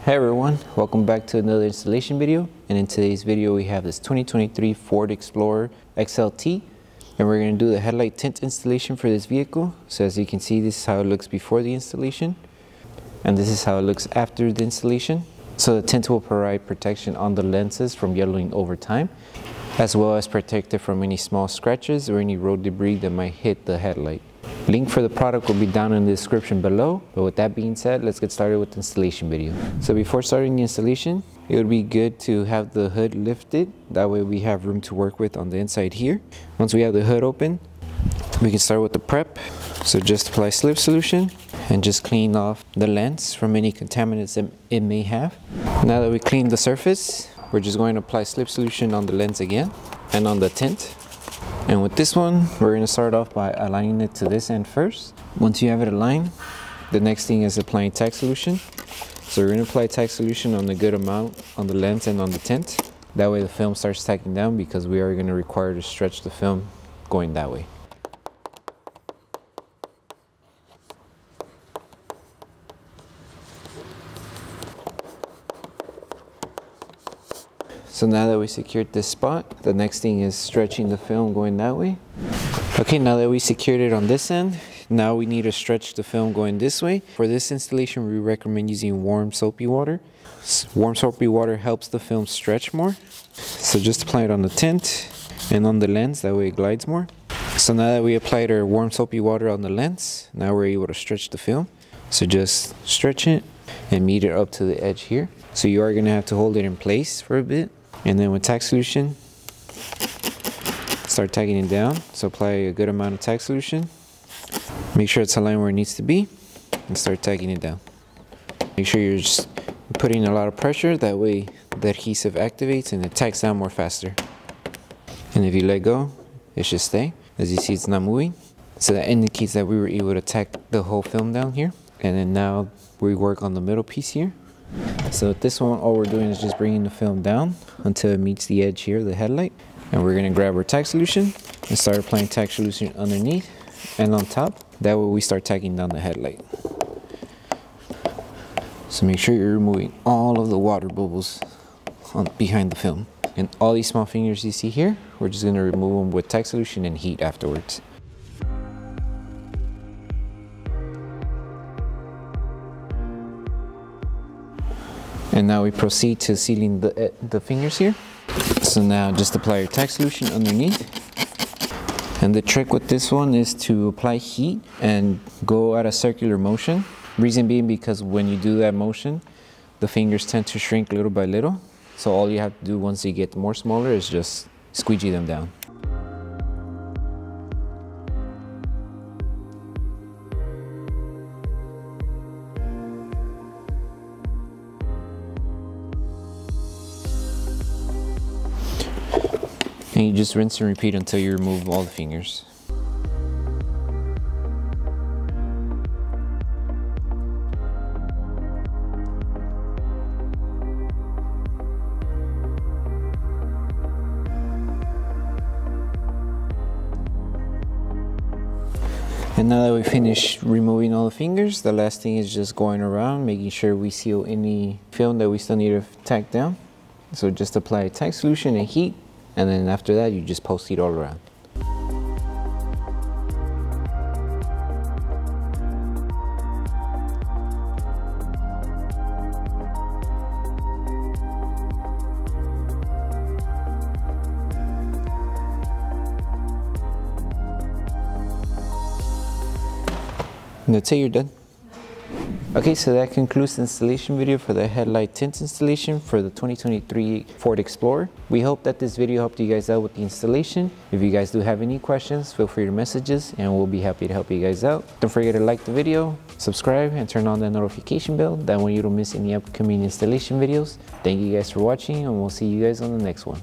Hey everyone, welcome back to another installation video. And in today's video we have this 2023 Ford Explorer XLT, and we're going to do the headlight tint installation for this vehicle. So as you can see, this is how it looks before the installation, and this is how it looks after the installation. So the tint will provide protection on the lenses from yellowing over time, as well as protect it from any small scratches or any road debris that might hit the headlight. Link for the product will be down in the description below. But with that being said, let's get started with the installation video. So before starting the installation, it would be good to have the hood lifted. That way we have room to work with on the inside here. Once we have the hood open, we can start with the prep. So just apply slip solution and just clean off the lens from any contaminants that it may have. Now that we cleaned the surface, we're just going to apply slip solution on the lens again and on the tint. And with this one, we're going to start off by aligning it to this end first. Once you have it aligned, the next thing is applying tack solution. So we're going to apply tack solution on a good amount on the lens and on the tint. That way the film starts tacking down, because we are going to require to stretch the film going that way. So now that we secured this spot, the next thing is stretching the film going that way. Okay, now that we secured it on this end, now we need to stretch the film going this way. For this installation, we recommend using warm soapy water. Warm soapy water helps the film stretch more. So just apply it on the tint and on the lens, that way it glides more. So now that we applied our warm soapy water on the lens, now we're able to stretch the film. So just stretch it and meet it up to the edge here. So you are going to have to hold it in place for a bit. And then with tack solution, start tacking it down. So apply a good amount of tack solution. Make sure it's aligned where it needs to be, and start tacking it down. Make sure you're just putting a lot of pressure, that way the adhesive activates and it tacks down more faster. And if you let go, it should stay. As you see, it's not moving. So that indicates that we were able to tack the whole film down here. And then now we work on the middle piece here. So with this one, all we're doing is just bringing the film down until it meets the edge here, the headlight. And we're going to grab our tack solution and start applying tack solution underneath and on top. That way we start tacking down the headlight. So make sure you're removing all of the water bubbles behind the film. And all these small fingers you see here, we're just going to remove them with tack solution and heat afterwards. And now we proceed to sealing the fingers here. So now just apply your tack solution underneath. And the trick with this one is to apply heat and go at a circular motion. Reason being because when you do that motion, the fingers tend to shrink little by little. So all you have to do once they get more smaller is just squeegee them down. And you just rinse and repeat until you remove all the fingers. And now that we finish removing all the fingers, the last thing is just going around, making sure we seal any film that we still need to tack down. So just apply tack solution and heat. And then after that, you just post heat all around. And that's it, you're done. Okay, so that concludes the installation video for the headlight tint installation for the 2023 Ford Explorer. We hope that this video helped you guys out with the installation. If you guys do have any questions, feel free to message us and we'll be happy to help you guys out. Don't forget to like the video, subscribe, and turn on the notification bell. That way you don't miss any upcoming installation videos. Thank you guys for watching, and we'll see you guys on the next one.